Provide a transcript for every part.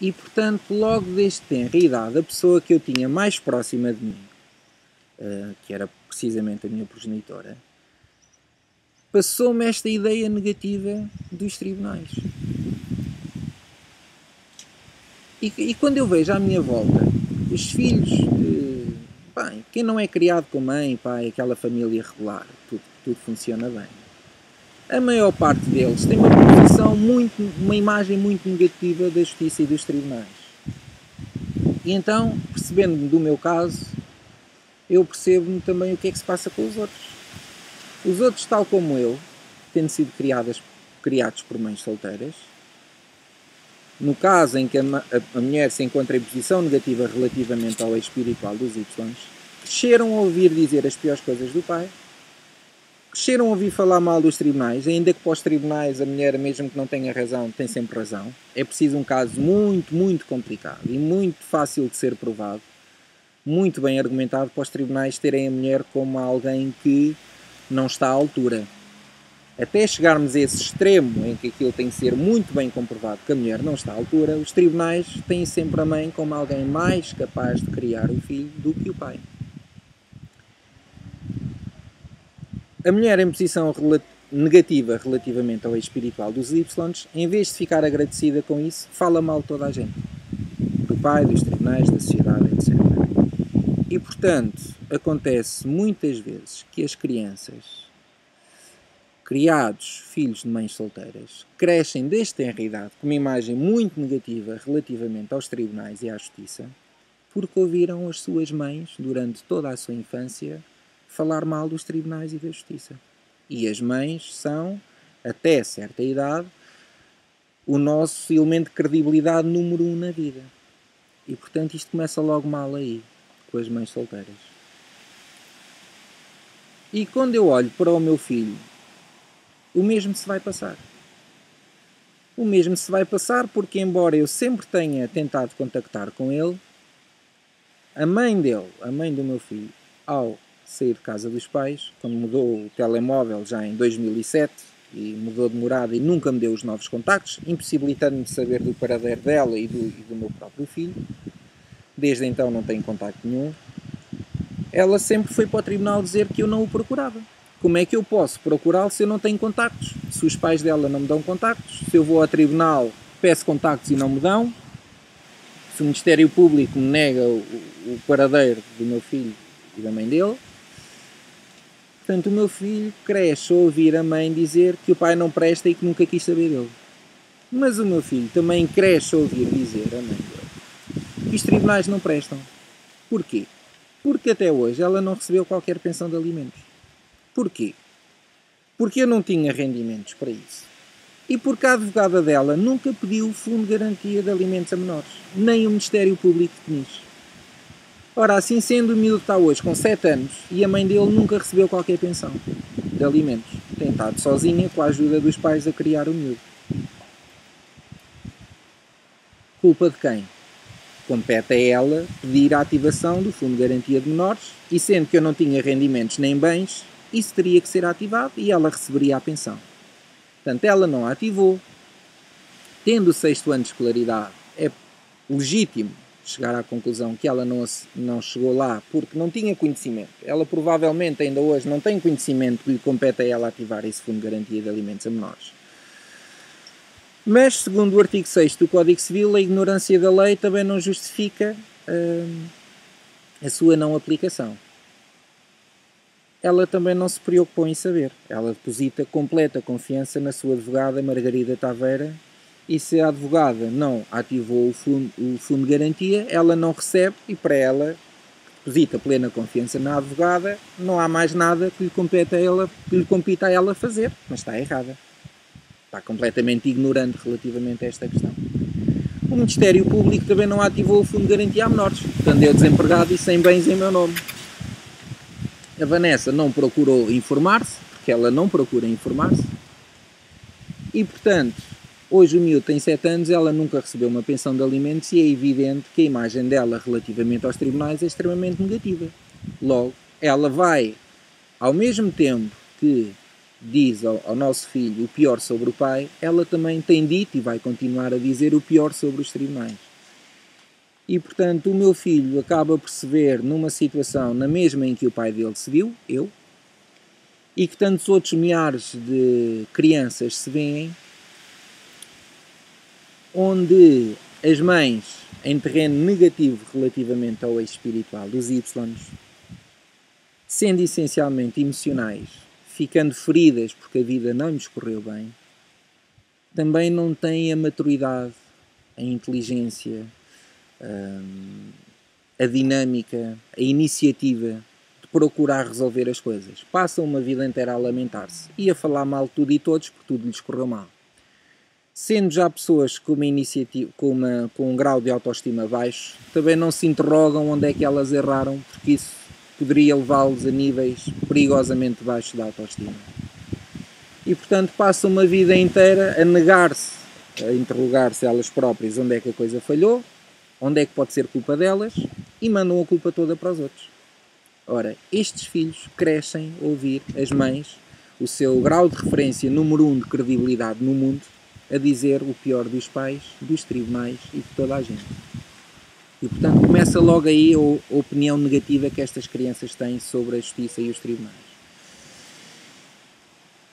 E, portanto, logo desde tenra idade, a pessoa que eu tinha mais próxima de mim, que era precisamente a minha progenitora, passou-me esta ideia negativa dos tribunais. E quando eu vejo à minha volta os filhos, bem, quem não é criado com mãe, pai, aquela família regular, tudo funciona bem. A maior parte deles tem uma imagem muito negativa da justiça e dos tribunais. E então, percebendo-me do meu caso, eu percebo-me também o que é que se passa com os outros. Os outros, tal como eu, tendo sido criados por mães solteiras, no caso em que a mulher se encontra em posição negativa relativamente ao espiritual dos Y, cresceram a ouvir dizer as piores coisas do pai, cresceram a ouvir falar mal dos tribunais, ainda que para os tribunais a mulher, mesmo que não tenha razão, tem sempre razão. É preciso um caso muito, muito complicado e muito fácil de ser provado, muito bem argumentado para os tribunais terem a mulher como alguém que não está à altura. Até chegarmos a esse extremo em que aquilo tem que ser muito bem comprovado que a mulher não está à altura, os tribunais têm sempre a mãe como alguém mais capaz de criar o filho do que o pai. A mulher em posição negativa relativamente ao espiritual dos Y, em vez de ficar agradecida com isso, fala mal de toda a gente. Do pai, dos tribunais, da sociedade, etc. E, portanto, acontece muitas vezes que as crianças, criados filhos de mães solteiras, crescem desde tenra idade com uma imagem muito negativa relativamente aos tribunais e à justiça, porque ouviram as suas mães, durante toda a sua infância, falar mal dos tribunais e da justiça. E as mães são, até certa idade, o nosso elemento de credibilidade número 1 na vida. E, portanto, isto começa logo mal aí, com as mães solteiras. E quando eu olho para o meu filho, o mesmo se vai passar. O mesmo se vai passar porque, embora eu sempre tenha tentado contactar com ele, a mãe dele, a mãe do meu filho, ao sair de casa dos pais, quando mudou o telemóvel já em 2007 e mudou de morada e nunca me deu os novos contactos, impossibilitando-me de saber do paradeiro dela e do meu próprio filho, desde então não tenho contacto nenhum, ela sempre foi para o tribunal dizer que eu não o procurava. Como é que eu posso procurá-lo se eu não tenho contactos? Se os pais dela não me dão contactos, se eu vou ao tribunal, peço contactos e não me dão, se o Ministério Público me nega o paradeiro do meu filho e da mãe dele. Portanto, o meu filho cresce a ouvir a mãe dizer que o pai não presta e que nunca quis saber dele. Mas o meu filho também cresce a ouvir dizer a mãe dele que os tribunais não prestam. Porquê? Porque até hoje ela não recebeu qualquer pensão de alimentos. Porquê? Porque eu não tinha rendimentos para isso. E porque a advogada dela nunca pediu o Fundo de Garantia de Alimentos a Menores. Nem o Ministério Público de Peniche. Ora, assim sendo, o miúdo está hoje com 7 anos e a mãe dele nunca recebeu qualquer pensão de alimentos. Tem estado sozinha com a ajuda dos pais a criar o miúdo. Culpa de quem? Compete a ela pedir a ativação do Fundo de Garantia de Menores e, sendo que eu não tinha rendimentos nem bens, isso teria que ser ativado e ela receberia a pensão. Portanto, ela não a ativou. Tendo o 6º ano de escolaridade, é legítimo chegar à conclusão que ela não chegou lá porque não tinha conhecimento. Ela provavelmente ainda hoje não tem conhecimento que lhe compete a ela ativar esse Fundo de Garantia de Alimentos a Menores. Mas, segundo o artigo 6º do Código Civil, a ignorância da lei também não justifica a sua não aplicação. Ela também não se preocupou em saber. Ela deposita completa confiança na sua advogada Margarida Taveira e se a advogada não ativou o fundo de garantia, ela não recebe e para ela, deposita plena confiança na advogada, não há mais nada que lhe compita a ela fazer, mas está errada. Está completamente ignorante relativamente a esta questão. O Ministério Público também não ativou o Fundo de Garantia a Menores, estando eu desempregado e sem bens em meu nome. A Vanessa não procurou informar-se, porque ela não procura informar-se, e portanto, hoje o miúdo tem 7 anos, ela nunca recebeu uma pensão de alimentos e é evidente que a imagem dela relativamente aos tribunais é extremamente negativa. Logo, ela vai, ao mesmo tempo que diz ao nosso filho o pior sobre o pai, ela também tem dito e vai continuar a dizer o pior sobre os tribunais. E, portanto, o meu filho acaba por se ver numa situação na mesma em que o pai dele se viu, eu, e que tantos outros milhares de crianças se veem, onde as mães, em terreno negativo relativamente ao eixo espiritual dos Ys, sendo essencialmente emocionais, ficando feridas porque a vida não lhes correu bem, também não têm a maturidade, a inteligência, a dinâmica, a iniciativa de procurar resolver as coisas. Passam uma vida inteira a lamentar-se e a falar mal de tudo e todos porque tudo lhes correu mal. Sendo já pessoas com uma iniciativa, com um grau de autoestima baixo, também não se interrogam onde é que elas erraram, porque isso poderia levá-los a níveis perigosamente baixos de autoestima. E, portanto, passam uma vida inteira a negar-se, a interrogar-se elas próprias onde é que a coisa falhou, onde é que pode ser culpa delas, e mandam a culpa toda para os outros. Ora, estes filhos crescem a ouvir as mães, o seu grau de referência número 1 de credibilidade no mundo, a dizer o pior dos pais, dos tribunais e de toda a gente. E, portanto, começa logo aí a opinião negativa que estas crianças têm sobre a justiça e os tribunais.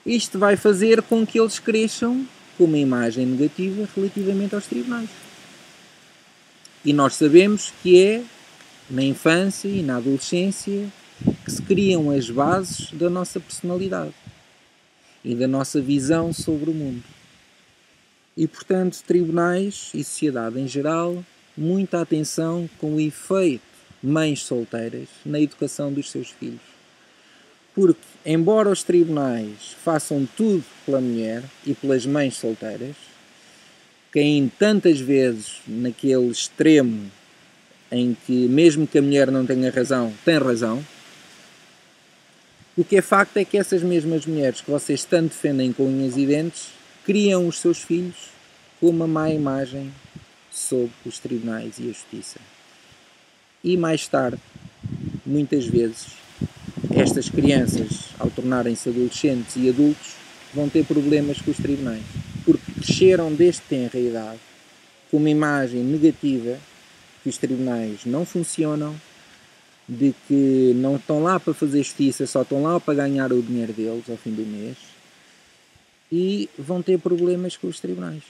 Isto vai fazer com que eles cresçam com uma imagem negativa relativamente aos tribunais. E nós sabemos que é na infância e na adolescência que se criam as bases da nossa personalidade e da nossa visão sobre o mundo. E, portanto, tribunais e sociedade em geral, muita atenção com o efeito mães solteiras na educação dos seus filhos. Porque, embora os tribunais façam tudo pela mulher e pelas mães solteiras, caem tantas vezes naquele extremo em que, mesmo que a mulher não tenha razão, tem razão, o que é facto é que essas mesmas mulheres que vocês tanto defendem com unhas e dentes criam os seus filhos com uma má imagem sobre os tribunais e a justiça. E mais tarde, muitas vezes, estas crianças, ao tornarem-se adolescentes e adultos, vão ter problemas com os tribunais, porque cresceram desde tenra idade com uma imagem negativa que os tribunais não funcionam, de que não estão lá para fazer justiça, só estão lá para ganhar o dinheiro deles ao fim do mês, e vão ter problemas com os tribunais,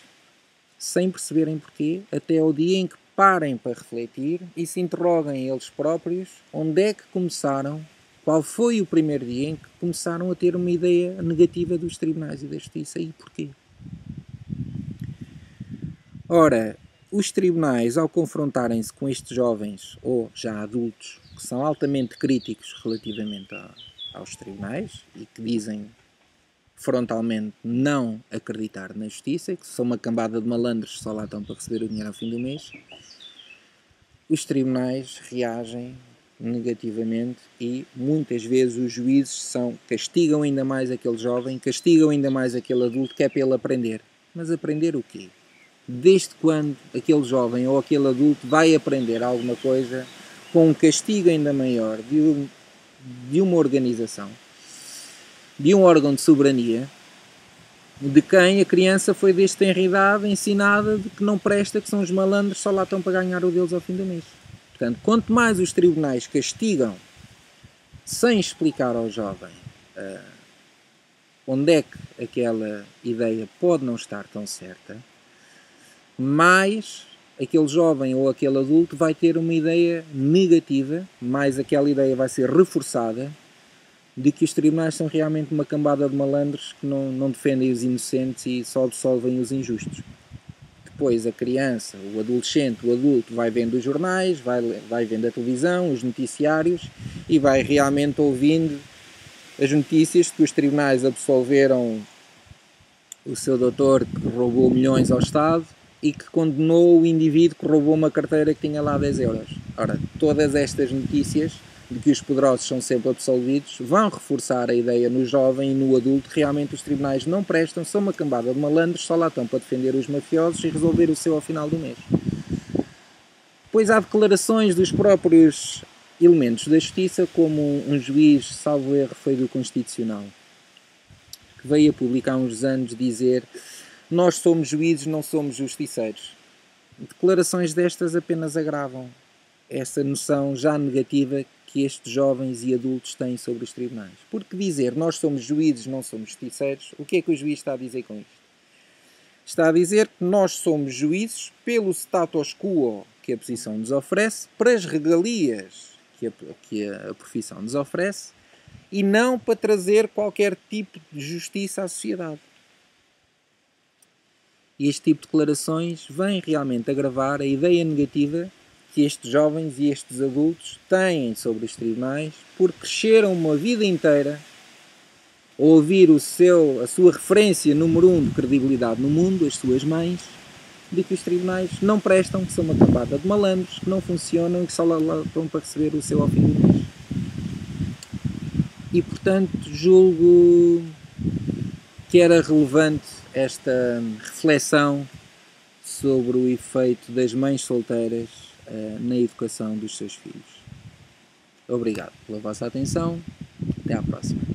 sem perceberem porquê, até ao dia em que parem para refletir e se interroguem eles próprios onde é que começaram, qual foi o primeiro dia em que começaram a ter uma ideia negativa dos tribunais e da justiça e porquê. Ora, os tribunais, ao confrontarem-se com estes jovens ou já adultos que são altamente críticos relativamente aos tribunais e que dizem frontalmente não acreditar na justiça e que são uma cambada de malandros que só lá estão para receber o dinheiro ao fim do mês, os tribunais reagem negativamente e muitas vezes os juízes castigam ainda mais aquele jovem, castigam ainda mais aquele adulto que é para ele aprender. Mas aprender o quê? Desde quando aquele jovem ou aquele adulto vai aprender alguma coisa com um castigo ainda maior de uma organização, de um órgão de soberania, de quem a criança foi desde tenra idade ensinada de que não presta, que são os malandros, só lá estão para ganhar o deles ao fim do mês. Portanto, quanto mais os tribunais castigam sem explicar ao jovem onde é que aquela ideia pode não estar tão certa, mais aquele jovem ou aquele adulto vai ter uma ideia negativa, mais aquela ideia vai ser reforçada de que os tribunais são realmente uma cambada de malandros que não defendem os inocentes e só absolvem os injustos. Depois a criança, o adolescente, o adulto vai vendo os jornais, vai vendo a televisão, os noticiários e vai realmente ouvindo as notícias que os tribunais absolveram o seu doutor que roubou milhões ao Estado e que condenou o indivíduo que roubou uma carteira que tinha lá 10 euros. Ora, todas estas notícias de que os poderosos são sempre absolvidos vão reforçar a ideia no jovem e no adulto que realmente os tribunais não prestam, são uma cambada de malandros, só lá estão para defender os mafiosos e resolver o seu ao final do mês. Depois há declarações dos próprios elementos da justiça, como um juiz, salvo erro, foi do Constitucional, que veio a publicar há uns anos dizer: nós somos juízes, não somos justiceiros. declarações destas apenas agravam essa noção já negativa que estes jovens e adultos têm sobre os tribunais. Porque dizer nós somos juízes, não somos justiceiros, o que é que o juiz está a dizer com isto? Está a dizer que nós somos juízes pelo status quo que a posição nos oferece, para as regalias que a profissão nos oferece, e não para trazer qualquer tipo de justiça à sociedade. E este tipo de declarações vem realmente agravar a ideia negativa que estes jovens e estes adultos têm sobre os tribunais, porque cresceram uma vida inteira a ouvir a sua referência número 1 de credibilidade no mundo, as suas mães, de que os tribunais não prestam, que são uma cambada de malandros, que não funcionam e que só lá estão para receber o seu ao fim do mês. E, portanto, julgo que era relevante esta reflexão sobre o efeito das mães solteiras na educação dos seus filhos. Obrigado pela vossa atenção. Até à próxima.